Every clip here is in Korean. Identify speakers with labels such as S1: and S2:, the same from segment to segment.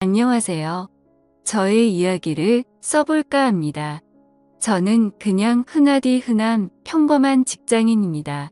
S1: 안녕하세요. 저의 이야기를 써볼까 합니다. 저는 그냥 흔하디 흔한 평범한 직장인입니다.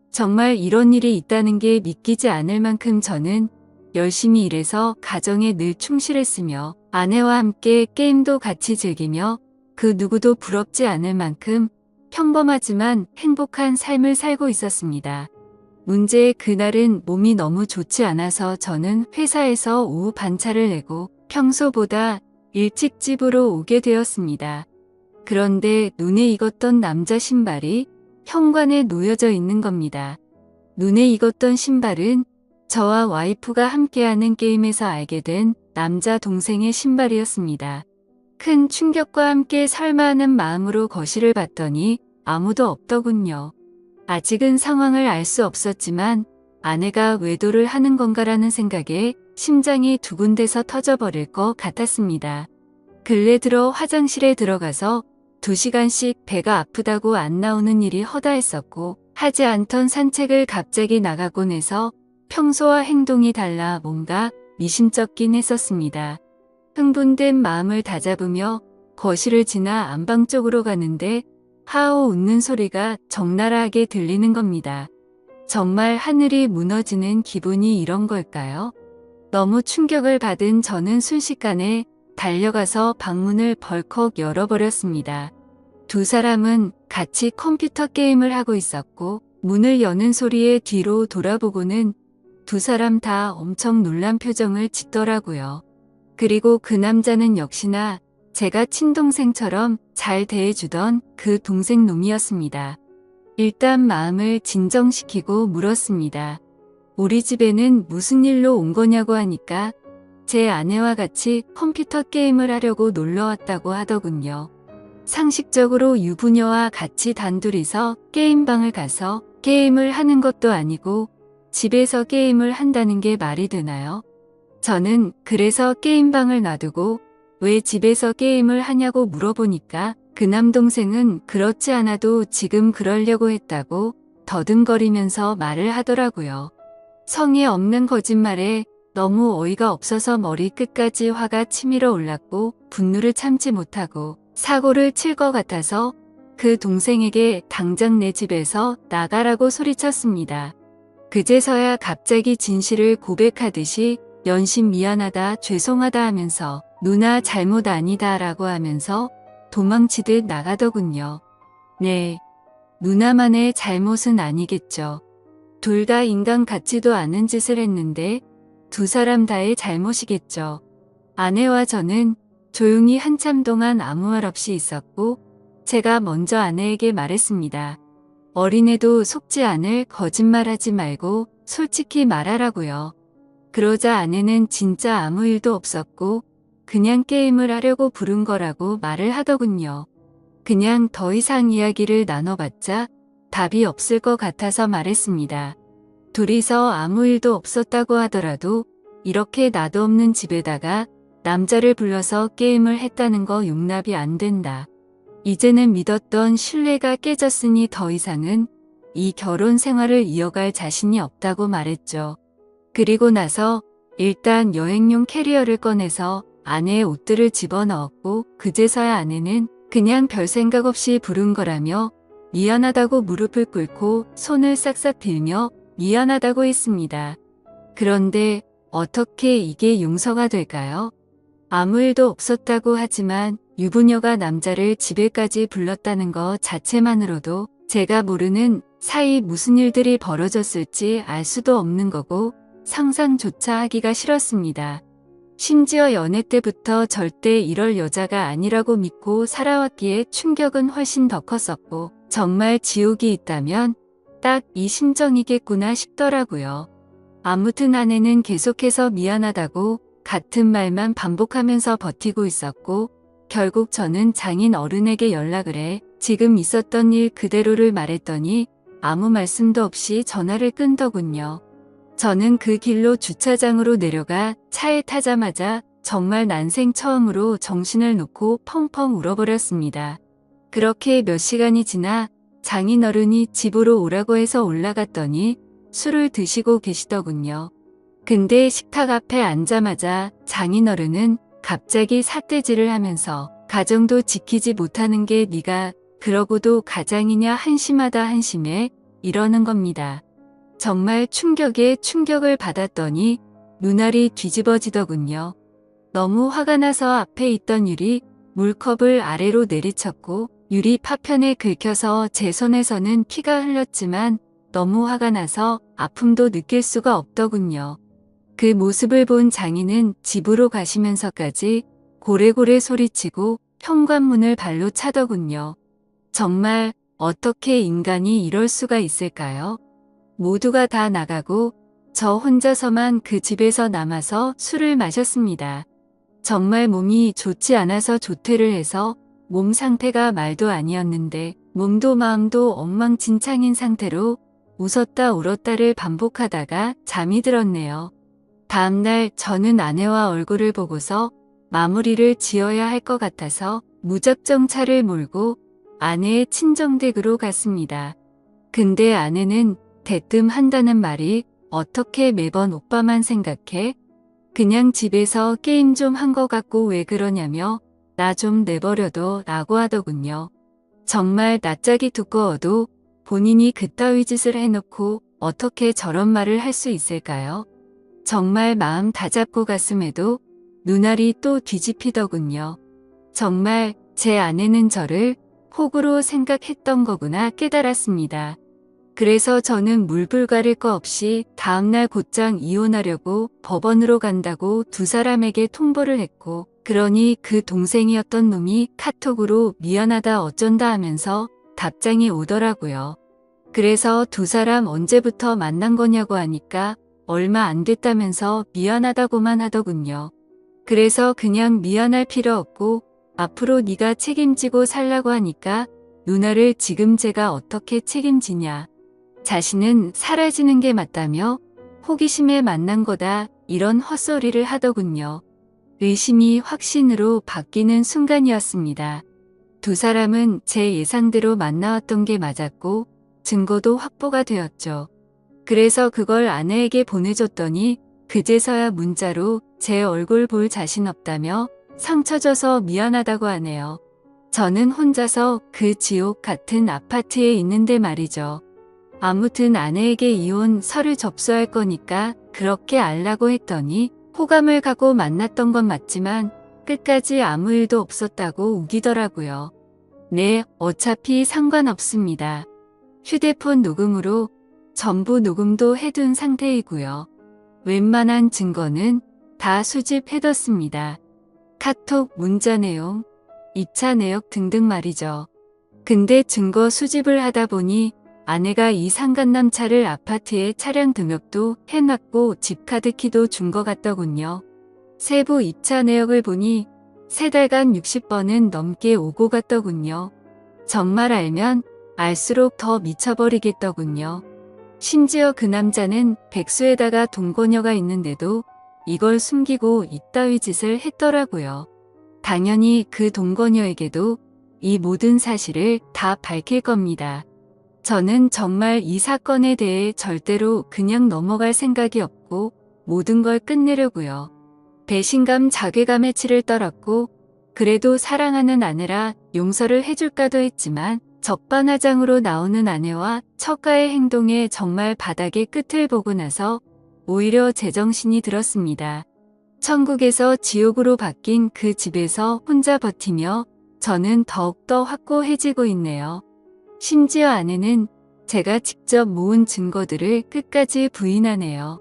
S1: 정말 이런 일이 있다는 게 믿기지 않을 만큼 저는 열심히 일해서 가정에 늘 충실했으며 아내와 함께 게임도 같이 즐기며 그 누구도 부럽지 않을 만큼 평범하지만 행복한 삶을 살고 있었습니다. 문제의 그날은 몸이 너무 좋지 않아서 저는 회사에서 오후 반차를 내고 평소보다 일찍 집으로 오게 되었습니다. 그런데 눈에 익었던 남자 신발이 현관에 놓여져 있는 겁니다. 눈에 익었던 신발은 저와 와이프가 함께하는 게임에서 알게 된 남자 동생의 신발이었습니다. 큰 충격과 함께 설마 하는 마음으로 거실을 봤더니 아무도 없더군요. 아직은 상황을 알 수 없었지만 아내가 외도를 하는 건가라는 생각에 심장이 두근대서 터져버릴 것 같았습니다. 근래 들어 화장실에 들어가서 2시간씩 배가 아프다고 안 나오는 일이 허다했었고 하지 않던 산책을 갑자기 나가곤 해서 평소와 행동이 달라 뭔가 미심쩍긴 했었습니다. 흥분된 마음을 다잡으며 거실을 지나 안방 쪽으로 가는데 하오 웃는 소리가 적나라하게 들리는 겁니다. 정말 하늘이 무너지는 기분이 이런 걸까요? 너무 충격을 받은 저는 순식간에 달려가서 방문을 벌컥 열어버렸습니다. 두 사람은 같이 컴퓨터 게임을 하고 있었고 문을 여는 소리에 뒤로 돌아보고는 두 사람 다 엄청 놀란 표정을 짓더라고요. 그리고 그 남자는 역시나 제가 친동생처럼 잘 대해주던 그 동생 놈이었습니다. 일단 마음을 진정시키고 물었습니다. 우리 집에는 무슨 일로 온 거냐고 하니까 제 아내와 같이 컴퓨터 게임을 하려고 놀러 왔다고 하더군요. 상식적으로 유부녀와 같이 단둘이서 게임방을 가서 게임을 하는 것도 아니고 집에서 게임을 한다는 게 말이 되나요? 저는 그래서 게임방을 놔두고 왜 집에서 게임을 하냐고 물어보니까 그 남동생은 그렇지 않아도 지금 그러려고 했다고 더듬거리면서 말을 하더라고요. 성의 없는 거짓말에 너무 어이가 없어서 머리 끝까지 화가 치밀어 올랐고 분노를 참지 못하고 사고를 칠 것 같아서 그 동생에게 당장 내 집에서 나가라고 소리쳤습니다. 그제서야 갑자기 진실을 고백하듯이 연신 미안하다 죄송하다 하면서 누나 잘못 아니다 라고 하면서 도망치듯 나가더군요. 네, 누나만의 잘못은 아니겠죠. 둘 다 인간 같지도 않은 짓을 했는데 두 사람 다의 잘못이겠죠. 아내와 저는 조용히 한참 동안 아무 말 없이 있었고 제가 먼저 아내에게 말했습니다. 어린애도 속지 않을 거짓말하지 말고 솔직히 말하라고요. 그러자 아내는 진짜 아무 일도 없었고 그냥 게임을 하려고 부른 거라고 말을 하더군요. 그냥 더 이상 이야기를 나눠봤자 답이 없을 것 같아서 말했습니다. 둘이서 아무 일도 없었다고 하더라도 이렇게 나도 없는 집에다가 남자를 불러서 게임을 했다는 거 용납이 안 된다. 이제는 믿었던 신뢰가 깨졌으니 더 이상은 이 결혼 생활을 이어갈 자신이 없다고 말했죠. 그리고 나서 일단 여행용 캐리어를 꺼내서 아내의 옷들을 집어넣었고 그제서야 아내는 그냥 별 생각 없이 부른 거라며 미안하다고 무릎을 꿇고 손을 싹싹 빌며 미안하다고 했습니다. 그런데 어떻게 이게 용서가 될까요? 아무 일도 없었다고 하지만 유부녀가 남자를 집에까지 불렀다는 것 자체만으로도 제가 모르는 사이 무슨 일들이 벌어졌을지 알 수도 없는 거고 상상조차 하기가 싫었습니다. 심지어 연애 때부터 절대 이럴 여자가 아니라고 믿고 살아왔기에 충격은 훨씬 더 컸었고 정말 지옥이 있다면 딱 이 심정이겠구나 싶더라고요. 아무튼 아내는 계속해서 미안하다고 같은 말만 반복하면서 버티고 있었고 결국 저는 장인 어른에게 연락을 해 지금 있었던 일 그대로를 말했더니 아무 말씀도 없이 전화를 끊더군요. 저는 그 길로 주차장으로 내려가 차에 타자마자 정말 난생 처음으로 정신을 놓고 펑펑 울어버렸습니다. 그렇게 몇 시간이 지나 장인어른이 집으로 오라고 해서 올라갔더니 술을 드시고 계시더군요. 근데 식탁 앞에 앉자마자 장인어른은 갑자기 삿대질을 하면서 가정도 지키지 못하는 게 네가 그러고도 가장이냐 한심하다 한심해 이러는 겁니다. 정말 충격에 충격을 받았더니 눈알이 뒤집어지더군요. 너무 화가 나서 앞에 있던 유리 물컵을 아래로 내리쳤고 유리 파편에 긁혀서 제 손에서는 피가 흘렀지만 너무 화가 나서 아픔도 느낄 수가 없더군요. 그 모습을 본 장인은 집으로 가시면서까지 고래고래 소리치고 현관문을 발로 차더군요. 정말 어떻게 인간이 이럴 수가 있을까요? 모두가 다 나가고 저 혼자서만 그 집에서 남아서 술을 마셨습니다. 정말 몸이 좋지 않아서 조퇴를 해서 몸 상태가 말도 아니었는데 몸도 마음도 엉망진창인 상태로 웃었다 울었다를 반복하다가 잠이 들었네요. 다음날 저는 아내와 얼굴을 보고서 마무리를 지어야 할 것 같아서 무작정 차를 몰고 아내의 친정댁으로 갔습니다. 근데 아내는 대뜸 한다는 말이 어떻게 매번 오빠만 생각해? 그냥 집에서 게임 좀 한 거 같고 왜 그러냐며 나 좀 내버려둬 라고 하더군요. 정말 낯짝이 두꺼워도 본인이 그따위 짓을 해놓고 어떻게 저런 말을 할 수 있을까요? 정말 마음 다잡고 갔음에도 눈알이 또 뒤집히더군요. 정말 제 아내는 저를 호구로 생각했던 거구나 깨달았습니다. 그래서 저는 물불가릴 거 없이 다음날 곧장 이혼하려고 법원으로 간다고 두 사람에게 통보를 했고 그러니 그 동생이었던 놈이 카톡으로 미안하다 어쩐다 하면서 답장이 오더라고요. 그래서 두 사람 언제부터 만난 거냐고 하니까 얼마 안 됐다면서 미안하다고만 하더군요. 그래서 그냥 미안할 필요 없고 앞으로 네가 책임지고 살라고 하니까 누나를 지금 제가 어떻게 책임지냐. 자신은 사라지는 게 맞다며 호기심에 만난 거다 이런 헛소리를 하더군요. 의심이 확신으로 바뀌는 순간이었습니다. 두 사람은 제 예상대로 만나왔던 게 맞았고 증거도 확보가 되었죠. 그래서 그걸 아내에게 보내줬더니 그제서야 문자로 제 얼굴 볼 자신 없다며 상처 줘서 미안하다고 하네요. 저는 혼자서 그 지옥 같은 아파트에 있는데 말이죠. 아무튼 아내에게 이혼 서류 접수할 거니까 그렇게 알라고 했더니 호감을 가고 만났던 건 맞지만 끝까지 아무 일도 없었다고 우기더라고요. 네, 어차피 상관없습니다. 휴대폰 녹음으로 전부 녹음도 해둔 상태이고요. 웬만한 증거는 다 수집해뒀습니다. 카톡, 문자 내용, 입차 내역 등등 말이죠. 근데 증거 수집을 하다 보니 아내가 이 상간남 차를 아파트에 차량 등록도 해놨고 집카드 키도 준 것 같더군요. 세부 입차 내역을 보니 3달간 60번은 넘게 오고 갔더군요. 정말 알면 알수록 더 미쳐버리겠더군요. 심지어 그 남자는 백수에다가 동거녀가 있는데도 이걸 숨기고 이따위 짓을 했더라고요. 당연히 그 동거녀에게도 이 모든 사실을 다 밝힐 겁니다. 저는 정말 이 사건에 대해 절대로 그냥 넘어갈 생각이 없고 모든 걸 끝내려고요. 배신감, 자괴감에 치를 떨었고 그래도 사랑하는 아내라 용서를 해줄까도 했지만 적반하장으로 나오는 아내와 처가의 행동에 정말 바닥의 끝을 보고 나서 오히려 제정신이 들었습니다. 천국에서 지옥으로 바뀐 그 집에서 혼자 버티며 저는 더욱더 확고해지고 있네요. 심지어 아내는 제가 직접 모은 증거들을 끝까지 부인하네요.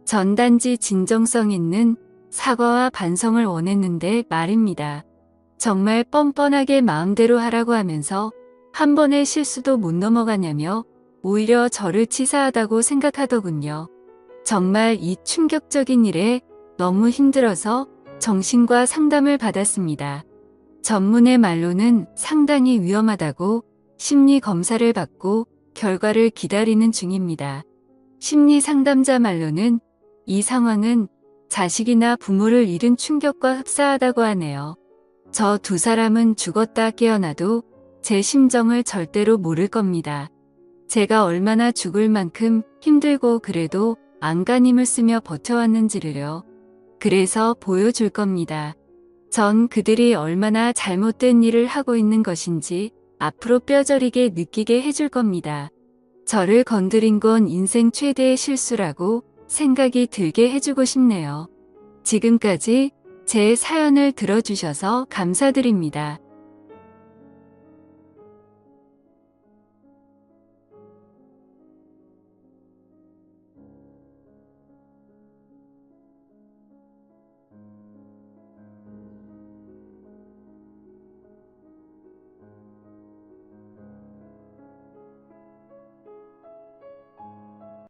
S1: 전 단지 진정성 있는 사과와 반성을 원했는데 말입니다. 정말 뻔뻔하게 마음대로 하라고 하면서 한 번의 실수도 못 넘어가냐며 오히려 저를 치사하다고 생각하더군요. 정말 이 충격적인 일에 너무 힘들어서 정신과 상담을 받았습니다. 전문의 말로는 상당히 위험하다고 심리 검사를 받고 결과를 기다리는 중입니다. 심리 상담자 말로는 이 상황은 자식이나 부모를 잃은 충격과 흡사하다고 하네요. 저 두 사람은 죽었다 깨어나도 제 심정을 절대로 모를 겁니다. 제가 얼마나 죽을 만큼 힘들고 그래도 안간힘을 쓰며 버텨왔는지를요. 그래서 보여줄 겁니다. 전 그들이 얼마나 잘못된 일을 하고 있는 것인지 앞으로 뼈저리게 느끼게 해줄 겁니다. 저를 건드린 건 인생 최대의 실수라고 생각이 들게 해주고 싶네요. 지금까지 제 사연을 들어주셔서 감사드립니다.